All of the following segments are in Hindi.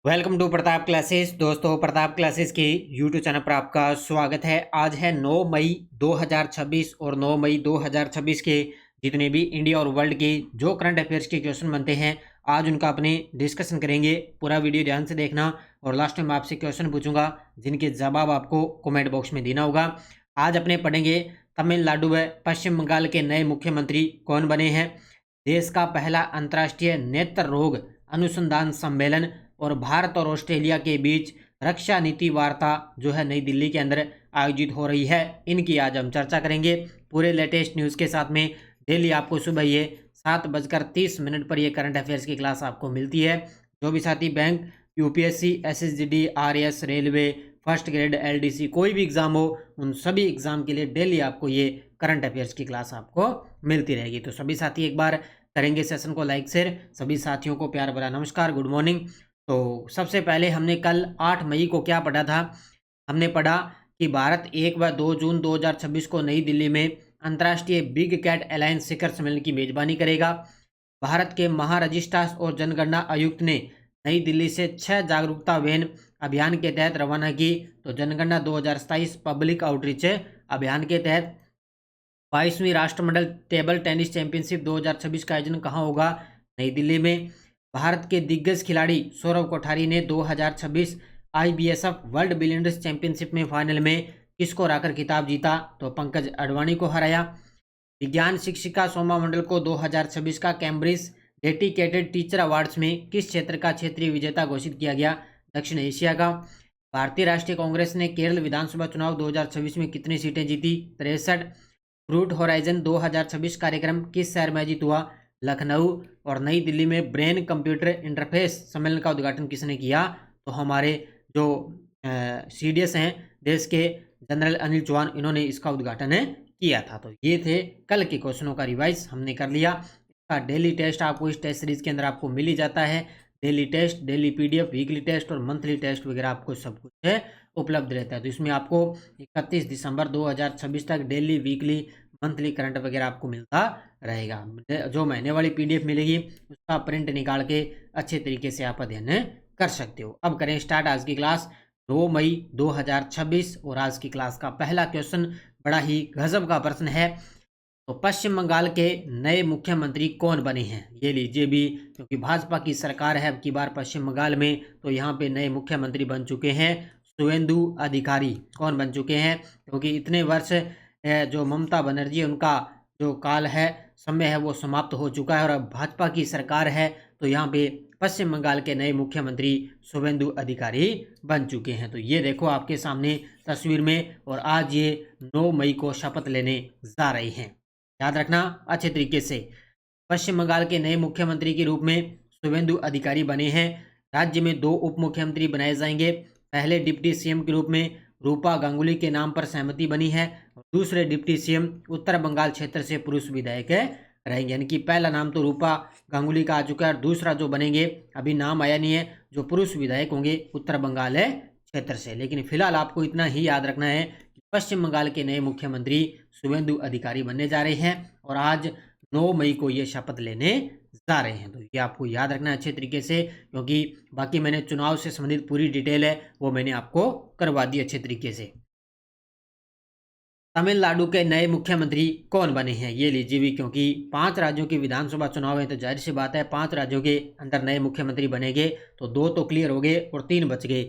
Welcome to Pratap classes. दोस्तों, प्रताप क्लासेस के यूट्यूब चैनल पर आपका स्वागत है। आज है 9 मई 2026 और 9 मई 2026 के जितने भी इंडिया और वर्ल्ड के जो करंट अफेयर्स के क्वेश्चन बनते हैं, आज उनका अपने डिस्कशन करेंगे। पूरा वीडियो ध्यान से देखना और लास्ट में आपसे क्वेश्चन पूछूंगा जिनके जवाब आपको कमेंट बॉक्स में देना होगा। आज अपने पढ़ेंगे तमिलनाडु व पश्चिम बंगाल के नए मुख्यमंत्री कौन बने हैं, देश का पहला अंतर्राष्ट्रीय नेत्र रोग अनुसंधान सम्मेलन और भारत और ऑस्ट्रेलिया के बीच रक्षा नीति वार्ता जो है नई दिल्ली के अंदर आयोजित हो रही है, इनकी आज हम चर्चा करेंगे पूरे लेटेस्ट न्यूज़ के साथ में। डेली आपको सुबह ये 7:30 पर ये करंट अफेयर्स की क्लास आपको मिलती है। जो भी साथी bank, UPSC, SSGD, RS, railway, first grade, LDC कोई भी एग्जाम हो, उन सभी एग्जाम के लिए डेली आपको ये करंट अफेयर्स की क्लास आपको मिलती रहेगी। तो सभी साथी एक बार करेंगे सेशन को लाइक शेयर। सभी साथियों को प्यार भरा नमस्कार, गुड मॉर्निंग। तो सबसे पहले हमने कल 8 मई को क्या पढ़ा था? हमने पढ़ा कि भारत 1 व 2 जून 2026 को नई दिल्ली में अंतर्राष्ट्रीय बिग कैट अलायंस शिखर सम्मेलन की मेजबानी करेगा। भारत के महारजिस्ट्रार और जनगणना आयुक्त ने नई दिल्ली से 6 जागरूकता वैन अभियान के तहत रवाना की। तो जनगणना 2027 पब्लिक आउटरीच अभियान के तहत 22वीं राष्ट्रमंडल टेबल टेनिस चैंपियनशिप 2026 का आयोजन कहाँ होगा? नई दिल्ली में। भारत के दिग्गज खिलाड़ी सौरव कोठारी ने 2026 आईबीएसएफ वर्ल्ड बिलियंडर्स चैंपियनशिप में फाइनल में किसको हराकर खिताब जीता? तो पंकज अडवाणी को हराया। विज्ञान शिक्षिका सोमा मंडल को 2026 का कैम्ब्रिज डेडिकेटेड टीचर अवार्ड्स में किस क्षेत्र का क्षेत्रीय विजेता घोषित किया गया? दक्षिण एशिया का। भारतीय राष्ट्रीय कांग्रेस ने केरल विधानसभा चुनाव 2026 में कितनी सीटें जीती? 63। फ्रूट होराइजन 2026 कार्यक्रम किस शहर में आयोजित हुआ? लखनऊ। और नई दिल्ली में ब्रेन कंप्यूटर इंटरफेस सम्मेलन का उद्घाटन किसने किया? तो हमारे जो सीडीएस हैं देश के, जनरल अनिल चौहान, इन्होंने इसका उद्घाटन किया था। तो ये थे कल के क्वेश्चनों का रिवाइज हमने कर लिया। इसका डेली टेस्ट आपको इस टेस्ट सीरीज के अंदर आपको मिल ही जाता है। Daily test, daily PDF, weekly test और मंथली टेस्ट वगैरह आपको सब कुछ है उपलब्ध रहता है। तो इसमें आपको 31 दिसंबर 2026 तक डेली, वीकली, मंथली करंट वगैरह आपको मिलता रहेगा। जो महीने वाली पीडीएफ मिलेगी उसका प्रिंट निकाल के अच्छे तरीके से आप अध्ययन कर सकते हो। अब करें स्टार्ट आज की क्लास 2 मई 2026 और आज की क्लास का पहला क्वेश्चन बड़ा ही गजब का प्रश्न है। तो पश्चिम बंगाल के नए मुख्यमंत्री कौन बने हैं? ये लीजिए भी, क्योंकि भाजपा की सरकार है अब की बार पश्चिम बंगाल में, तो यहाँ पे नए मुख्यमंत्री बन चुके हैं शुवेंदु अधिकारी। कौन बन चुके हैं? क्योंकि इतने वर्ष जो ममता बनर्जी उनका जो काल है, समय है, वो समाप्त हो चुका है और अब भाजपा की सरकार है। तो यहाँ पे पश्चिम बंगाल के नए मुख्यमंत्री शुवेंदु अधिकारी बन चुके हैं। तो ये देखो आपके सामने तस्वीर में, और आज ये 9 मई को शपथ लेने जा रहे हैं। याद रखना अच्छे तरीके से। पश्चिम बंगाल के नए मुख्यमंत्री के रूप में शुवेंदु अधिकारी बने हैं। राज्य में 2 उप मुख्यमंत्री बनाए जाएंगे। पहले डिप्टी सीएम के रूप में रूपा गांगुली के नाम पर सहमति बनी है। दूसरे डिप्टी सीएम उत्तर बंगाल क्षेत्र से पुरुष विधायक रहेंगे। यानी कि पहला नाम तो रूपा गांगुली का आ चुका है और दूसरा जो बनेंगे, अभी नाम आया नहीं है, जो पुरुष विधायक होंगे उत्तर बंगाल क्षेत्र से। लेकिन फिलहाल आपको इतना ही याद रखना है कि पश्चिम बंगाल के नए मुख्यमंत्री शुवेंदु अधिकारी बनने जा रहे हैं और आज 9 मई को ये शपथ लेने जा रहे हैं। तो ये आपको याद रखना है अच्छे तरीके से, क्योंकि बाकी मैंने चुनाव से संबंधित पूरी डिटेल है वो मैंने आपको करवा दी अच्छे तरीके से। तमिलनाडु के नए मुख्यमंत्री कौन बने हैं? ये लीजिए भी, क्योंकि 5 राज्यों की विधानसभा चुनाव है तो जाहिर सी बात है 5 राज्यों के अंदर नए मुख्यमंत्री बनेंगे। तो 2 तो क्लियर हो गए और 3 बच गए।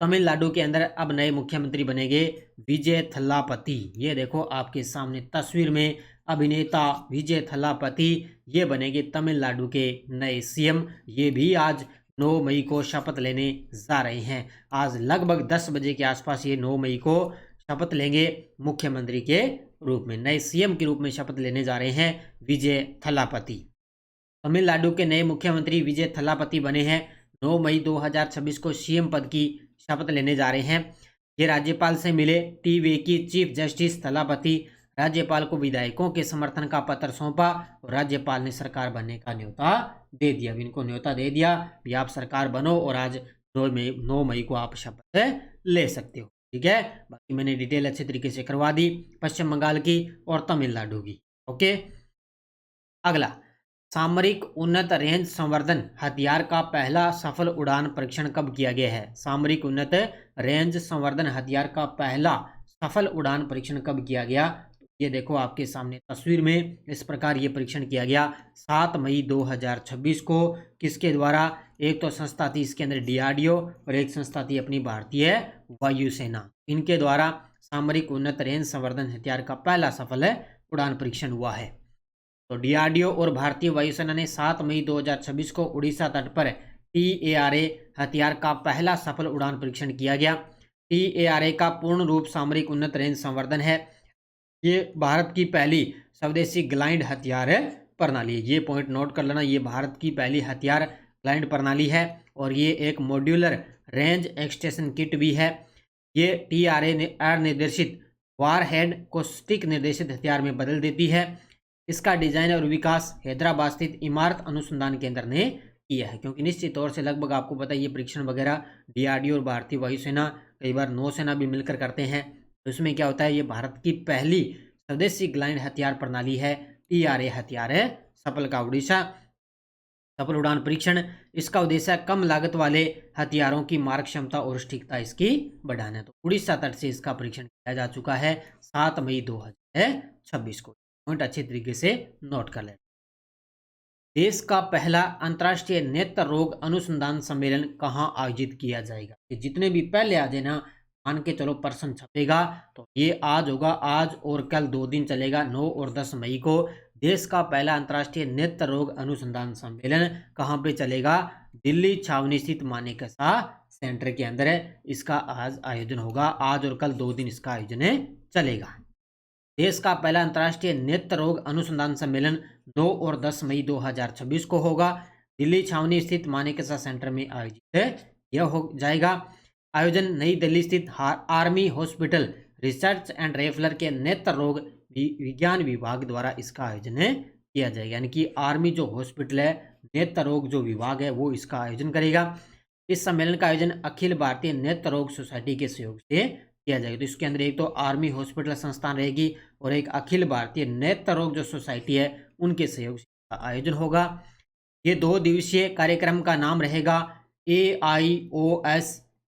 तमिलनाडु के अंदर अब नए मुख्यमंत्री बनेंगे विजय थलापति। ये देखो आपके सामने तस्वीर में अभिनेता विजय थलापति ये बनेंगे तमिलनाडु के नए सीएम। ये भी आज 9 मई को शपथ लेने जा रहे हैं। आज लगभग 10 बजे के आसपास ये 9 मई को शपथ लेंगे मुख्यमंत्री के रूप में। नए सीएम के रूप में शपथ लेने जा रहे हैं विजय थलापति। तमिलनाडु के नए मुख्यमंत्री विजय थलापति बने हैं। 9 मई 2026 को सीएम पद की शपथ लेने जा रहे हैं। ये राज्यपाल से मिले। टीवे की चीफ जस्टिस थलापति राज्यपाल को विधायकों के समर्थन का पत्र सौंपा और राज्यपाल ने सरकार बनने का न्योता दे दिया। इनको न्योता दे दिया कि आप सरकार बनो और आज 9 मई को आप शपथ ले सकते हो। ठीक है, बाकी मैंने डिटेल अच्छे तरीके से करवा दी पश्चिम बंगाल की और तमिलनाडु की। ओके, अगला सामरिक उन्नत रेंज संवर्धन हथियार का पहला सफल उड़ान परीक्षण कब किया गया है? सामरिक उन्नत रेंज संवर्धन हथियार का पहला सफल उड़ान परीक्षण कब किया गया? ये देखो आपके सामने तस्वीर में इस प्रकार ये परीक्षण किया गया 7 मई 2026 को। किसके द्वारा? एक तो संस्था थी इसके अंदर DRDO और एक संस्था थी अपनी भारतीय वायुसेना। इनके द्वारा सामरिक उन्नत रेंज संवर्धन हथियार का पहला सफल उड़ान परीक्षण हुआ है। तो DRDO और भारतीय वायुसेना ने 7 मई 2026 को उड़ीसा तट पर TARA हथियार का पहला सफल उड़ान परीक्षण किया गया। TARA का पूर्ण रूप सामरिक उन्नत रेंज संवर्धन है। ये भारत की पहली स्वदेशी ग्लाइड हथियार प्रणाली है। ये पॉइंट नोट कर लेना, ये भारत की पहली हथियार ग्लाइड प्रणाली है और ये एक मॉड्यूलर रेंज एक्सटेंशन किट भी है। ये TARA निर्देशित वारहेड को स्टिक निर्देशित हथियार में बदल देती है। इसका डिजाइन और विकास हैदराबाद स्थित इमारत अनुसंधान केंद्र ने किया है, क्योंकि निश्चित तौर से लगभग आपको पता है ये परीक्षण वगैरह DRDO और भारतीय वायुसेना, कई बार नौसेना भी मिलकर करते हैं। तो इसमें क्या होता है, ये भारत की पहली स्वदेशी ग्लाइड हथियार प्रणाली है। TARA हथियार है सफल का उड़ीसा सफल उड़ान परीक्षण। इसका उद्देश्य कम लागत वाले हथियारों की मारक क्षमता और सटीकता इसकी बढ़ाना है। तो उड़ीसा तट से इसका परीक्षण किया जा चुका है 7 मई 2026 को। पॉइंट अच्छी तरीके से नोट कर लें। देश का पहला अंतर्राष्ट्रीय नेत्र रोग अनुसंधान सम्मेलन कहाँ आयोजित किया जाएगा? ये जितने भी पहले आ जाए ना, मान के चलो प्रश्न छपेगा तो ये आज होगा, आज और कल 2 दिन चलेगा, 9 और 10 मई को देश का पहला अंतर्राष्ट्रीय नेत्र रोग अनुसंधान सम्मेलन कहाँ पे चलेगा? दिल्ली छावनी स्थित मानेकशा सेंटर के अंदर है। इसका आज आयोजन होगा, आज और कल 2 दिन इसका आयोजन चलेगा। देश का पहला अंतर्राष्ट्रीय नेत्र रोग अनुसंधान सम्मेलन 9 और 10 मई 2026 को होगा। दिल्ली छावनी स्थित मानेकशा सेंटर में आयोजित यह हो जाएगा। आयोजन नई दिल्ली स्थित आर्मी हॉस्पिटल रिसर्च एंड रेफलर के नेत्र रोग विज्ञान विभाग द्वारा इसका आयोजन किया जाएगा। यानी कि आर्मी जो हॉस्पिटल है, नेत्र रोग जो विभाग है, वो इसका आयोजन करेगा। इस सम्मेलन का आयोजन अखिल भारतीय नेत्र रोग सोसाइटी के सहयोग से किया जाएगा। तो इसके अंदर एक तो आर्मी हॉस्पिटल संस्थान रहेगी और एक अखिल भारतीय नेत्र रोग जो सोसाइटी है उनके सहयोग से आयोजन होगा। ये 2 दिवसीय कार्यक्रम का नाम रहेगा AIOS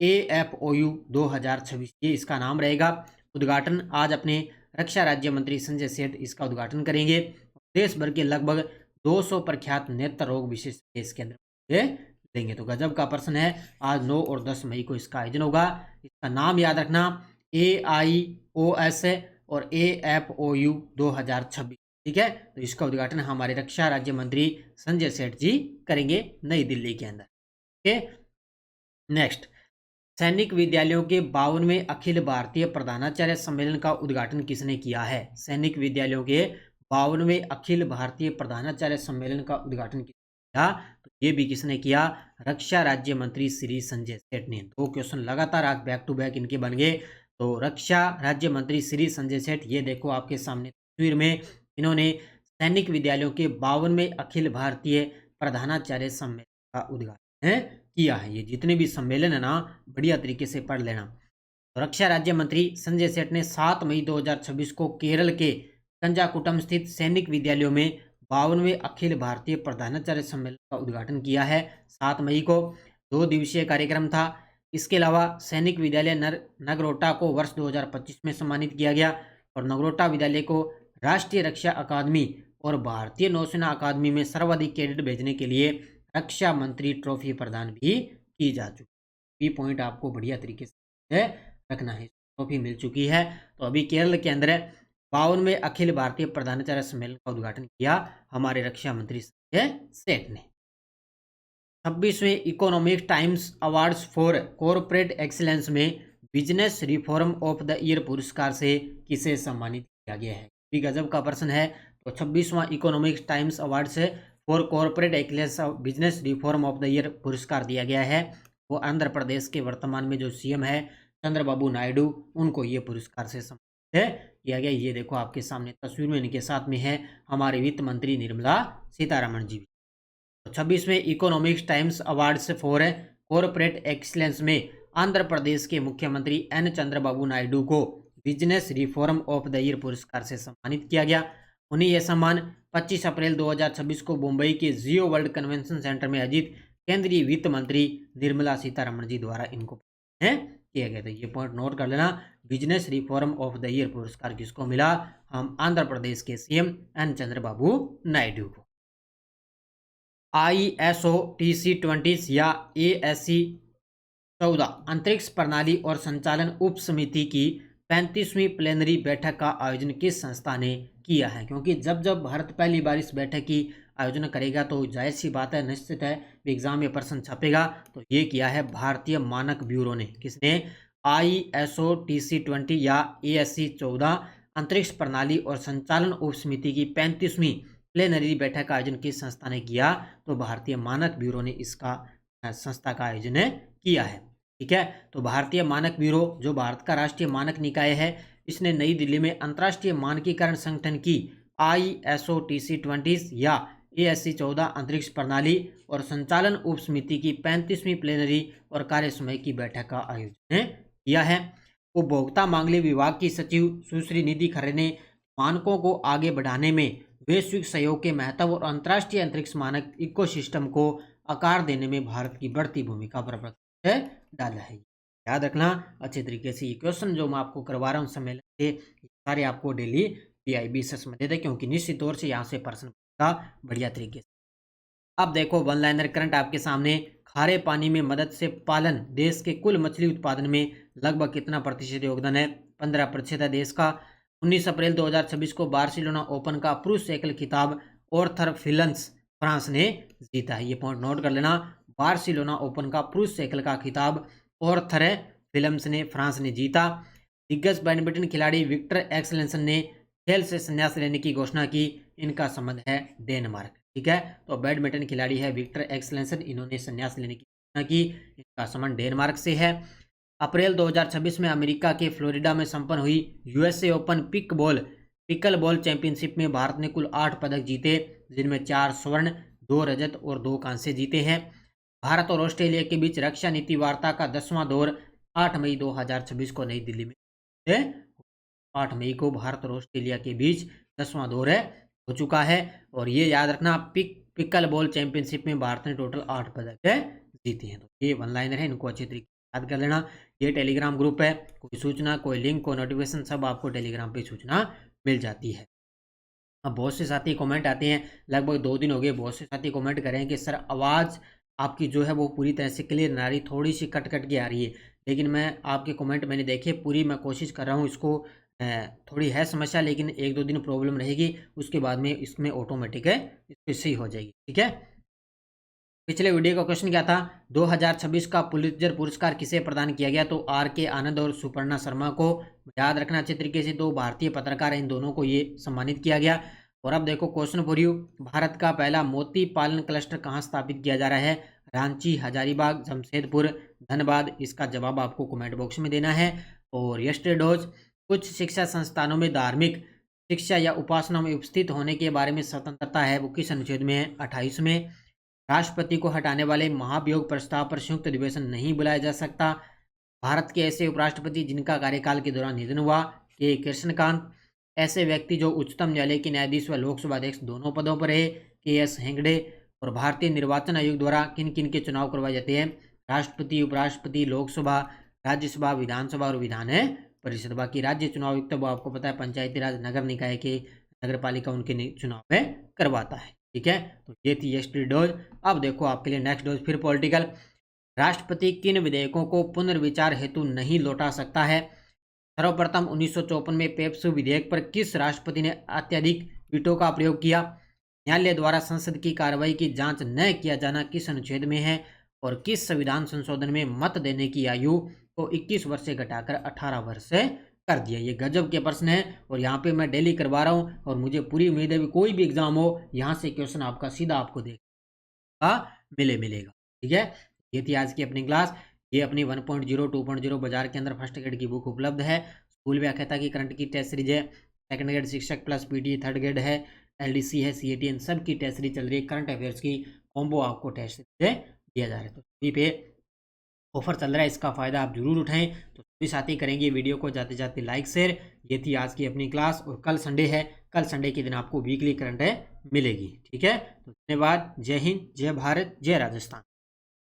AFOU 2026, ये इसका नाम रहेगा। उद्घाटन आज अपने रक्षा राज्य मंत्री संजय सेठ इसका उद्घाटन करेंगे। देश भर के लगभग 200 प्रख्यात नेत्र रोग विशेषज्ञ इसके अंदर देंगे। तो गजब का प्रश्न है। आज 9 और 10 मई को इसका आयोजन होगा। इसका नाम याद रखना, AIOS और AFOU 2026, ठीक है। तो इसका उद्घाटन हमारे रक्षा राज्य मंत्री संजय सेठ जी करेंगे नई दिल्ली के अंदर। ओके, नेक्स्ट, सैनिक विद्यालयों के 52वें अखिल भारतीय प्रधानाचार्य सम्मेलन का उद्घाटन किसने किया है? सैनिक विद्यालयों के 52वें अखिल भारतीय प्रधानाचार्य सम्मेलन का उद्घाटन किया, तो ये भी किसने किया? रक्षा राज्य मंत्री श्री संजय सेठ ने। 2 क्वेश्चन लगातार आज बैक टू बैक इनके बन गए। तो रक्षा राज्य मंत्री श्री संजय सेठ, ये देखो आपके सामने तस्वीर में, इन्होंने सैनिक विद्यालयों के 52वें अखिल भारतीय प्रधानाचार्य सम्मेलन का उद्घाटन किया है। ये जितने भी सम्मेलन है ना, बढ़िया तरीके से पढ़ लेना। तो रक्षा राज्य मंत्री संजय सेठ ने 7 मई 2026 को केरल के कंजाकुटम स्थित सैनिक विद्यालयों में 52वें अखिल भारतीय प्रधानाचार्य सम्मेलन का उद्घाटन किया है। 7 मई को 2 दिवसीय कार्यक्रम था। इसके अलावा सैनिक विद्यालय नगरोटा को वर्ष 2025 में सम्मानित किया गया और नगरोटा विद्यालय को राष्ट्रीय रक्षा अकादमी और भारतीय नौसेना अकादमी में सर्वाधिक कैडेट भेजने के लिए रक्षा मंत्री ट्रॉफी प्रदान भी की जा चुकी। ये पॉइंट आपको बढ़िया तरीके से रखना है। ट्रॉफी मिल चुकी है। तो अभी केरल के अंदर 52वें अखिल भारतीय प्रधानाचार्य सम्मेलन का उद्घाटन किया हमारे रक्षा मंत्री संजय सेठ ने। 26वें economic times awards for corporate excellence में business reform of the year पुरस्कार से किसे सम्मानित किया गया है? भी गजब का प्रश्न है। तो 26वां इकोनॉमिक टाइम्स अवार्ड से for corporate excellence business reform of the year पुरस्कार दिया गया है। वो आंध्र प्रदेश के वर्तमान में जो CM है चंद्रबाबू नायडू, उनको ये पुरस्कार से सम्मानित किया गया। ये देखो आपके सामने तस्वीर में इनके साथ में है हमारे वित्त मंत्री निर्मला सीतारमण जी। तो 26वें economics times awards for corporate excellence में आंध्र प्रदेश के मुख्यमंत्री N चंद्रबाबू नायडू को business reform of the year पुरस्कार से सम्मानित किया गया। उन्हें यह सम्मान 25 अप्रैल 2026 को मुंबई के जियो वर्ल्ड कन्वेंशन सेंटर में आयोजित केंद्रीय वित्त मंत्री निर्मला सीतारमण जी द्वारा इनको है किया गया था। ये पॉइंट नोट कर लेना। Business reform of the year पुरस्कार किसको मिला? हम आंध्र प्रदेश के सीएम एन चंद्रबाबू नायडू को। ISO TC20 या ASC 14 अंतरिक्ष प्रणाली और संचालन उप समिति की 35वीं प्लेनरी बैठक का आयोजन किस संस्था ने किया है? क्योंकि जब जब भारत पहली बार इस बैठक की आयोजन करेगा तो जाहिर सी बात है, निश्चित है एग्जाम में प्रश्न छपेगा। तो ये किया है भारतीय मानक ब्यूरो ने। किसने? ISO TC20 या ASC 14 अंतरिक्ष प्रणाली और संचालन उप समिति की 35वीं प्लेनरी बैठक का आयोजन किस संस्था ने किया? तो भारतीय मानक ब्यूरो ने इसका संस्था का आयोजन किया है। ठीक है, तो भारतीय मानक ब्यूरो जो भारत का राष्ट्रीय मानक निकाय है, इसने नई दिल्ली में अंतर्राष्ट्रीय मानकीकरण संगठन की ISO TC20 या ASC 14 अंतरिक्ष प्रणाली और संचालन उप समिति की 35वीं प्लेनरी और कार्य समय की बैठक का आयोजन किया है। उपभोक्ता मामले विभाग की सचिव सुश्री निधि खरे ने मानकों को आगे बढ़ाने में वैश्विक सहयोग के महत्व और अंतर्राष्ट्रीय अंतरिक्ष मानक इकोसिस्टम को आकार देने में भारत की बढ़ती भूमिका पर प्रकाश डाला है। याद रखना अच्छे तरीके से। ये क्वेश्चन जो मैं आपको करवा रहा हूँ सम्मेलन से, सारे आपको डेली PIBSS में देते, क्योंकि निश्चित तौर से यहाँ से प्रश्न का बढ़िया तरीके से। अब देखो वन लाइनर करंट आपके सामने। खारे पानी में मदद से पालन देश के कुल मछली उत्पादन में लगभग कितना प्रतिशत योगदान है? 15% है देश का। 19 अप्रैल 2026 को बार्सिलोना ओपन का पुरुष एकल खिताब ऑर्थर फिलंस फ्रांस ने जीता है। ये पॉइंट नोट कर लेना। बार्सिलोना ओपन का पुरुष एकल का खिताब ऑर्थर फिलम्स ने फ्रांस ने जीता। दिग्गज बैडमिंटन खिलाड़ी विक्टर एक्सेलेंसन ने खेल से संन्यास लेने की घोषणा की। इनका संबंध है डेनमार्क। ठीक है, तो बैडमिंटन खिलाड़ी है विक्टर एक्सेलेंसन, इन्होंने संन्यास लेने की घोषणा की। इनका संबंध डेनमार्क से है। अप्रैल 2026 में अमेरिका के फ्लोरिडा में संपन्न हुई USA open pickle ball championship में भारत ने कुल 8 पदक जीते, जिनमें 4 स्वर्ण, 2 रजत और 2 कांस्य जीते हैं। भारत और ऑस्ट्रेलिया के बीच रक्षा नीति वार्ता का 10वां दौर 8 मई 2026 को नई दिल्ली में 8 मई को भारत और ऑस्ट्रेलिया के बीच 10वां दौर हो चुका है। और ये याद रखना, पिकल बॉल चैंपियनशिप में भारत ने टोटल 8 पदक जीते हैं। तो ये वन लाइनर है, इनको अच्छे तरीके से याद कर लेना। ये टेलीग्राम ग्रुप है, कोई सूचना, कोई लिंक, कोई नोटिफिकेशन सब आपको टेलीग्राम पे सूचना मिल जाती है। अब बहुत से साथी कमेंट आते हैं, लगभग 2 दिन हो गए, बहुत से साथी कमेंट करें कि सर आवाज़ आपकी जो है वो पूरी तरह से क्लियर ना आ रही, थोड़ी सी कट के आ रही है। लेकिन मैं आपके कमेंट मैंने देखे, पूरी मैं कोशिश कर रहा हूँ इसको, थोड़ी है समस्या, लेकिन 1-2 दिन प्रॉब्लम रहेगी, उसके बाद में इसमें ऑटोमेटिक है इसकी सही हो जाएगी। ठीक है, पिछले वीडियो का क्वेश्चन क्या था? 2026 का पुलित्जर पुरस्कार किसे प्रदान किया गया? तो RK आनंद और सुपर्णा शर्मा को। याद रखना अच्छे तरीके से, 2 भारतीय पत्रकार हैं, इन दोनों को ये सम्मानित किया गया। और अब देखो क्वेश्चन फॉर यू, भारत का पहला मोती पालन क्लस्टर कहाँ स्थापित किया जा रहा है? रांची, हजारीबाग, जमशेदपुर, धनबाद। इसका जवाब आपको कमेंट बॉक्स में देना है। और यस्टरडोज, कुछ शिक्षा संस्थानों में धार्मिक शिक्षा या उपासना में उपस्थित होने के बारे में स्वतंत्रता है, वो किस अनुच्छेद में है? 28 में। राष्ट्रपति को हटाने वाले महाभियोग प्रस्ताव पर संयुक्त अधिवेशन नहीं बुलाया जा सकता। भारत के ऐसे उपराष्ट्रपति जिनका कार्यकाल के दौरान निधन हुआ? के कृष्णकांत। ऐसे व्यक्ति जो उच्चतम न्यायालय के न्यायाधीश व लोकसभा अध्यक्ष दोनों पदों पर है? KS हेगड़े। और भारतीय निर्वाचन आयोग द्वारा किन किन के चुनाव करवाए जाते हैं? राष्ट्रपति, उपराष्ट्रपति, लोकसभा, राज्यसभा, विधानसभा और विधान परिषद। बाकी राज्य चुनाव आयुक्त वो आपको पता है पंचायती राज नगर निकाय के नगर पालिका उनके चुनाव में करवाता है। ठीक है, तो ये थी यस्टरडे डोज। अब देखो आपके लिए नेक्स्ट डोज फिर पॉलिटिकल। राष्ट्रपति किन विधेयकों को पुनर्विचार हेतु नहीं लौटा सकता है? सर्वप्रथम 1954 में पेप्सू विधेयक पर किस राष्ट्रपति ने अत्यधिक वीटो का प्रयोग किया? न्यायालय द्वारा संसद की कार्रवाई की जांच न किया जाना किस अनुच्छेद में है? और किस संविधान संशोधन में मत देने की आयु को 21 वर्ष से घटाकर 18 वर्ष से कर दिया? ये गजब के प्रश्न है, और यहाँ पे मैं डेली करवा रहा हूँ, और मुझे पूरी उम्मीद है कि कोई भी एग्जाम हो यहाँ से क्वेश्चन आपका सीधा आपको देखा मिलेगा। ठीक है, ये थी आज की अपनी क्लास। ये अपनी 1.0 2.0 बाजार के अंदर फर्स्ट ग्रेड की बुक उपलब्ध है। स्कूल व्याख्याता की करंट की टेस्ट सीरीज है, सेकंड ग्रेड शिक्षक प्लस PTE, थर्ड ग्रेड है, LDC है, CAT, इन सब की टेस्ट सीरीज चल रही है। करंट अफेयर्स की कॉम्बो आपको टेस्ट सीरीज दिया जा रहा है, तो सभी पे ऑफर चल रहा है, इसका फ़ायदा आप जरूर उठाएं। तो सभी साथी करेंगे वीडियो को जाते जाते लाइक शेयर। ये थी आज की अपनी क्लास, और कल संडे है, कल संडे के दिन आपको वीकली करंट मिलेगी। ठीक है, तो धन्यवाद। जय हिंद, जय भारत, जय राजस्थान।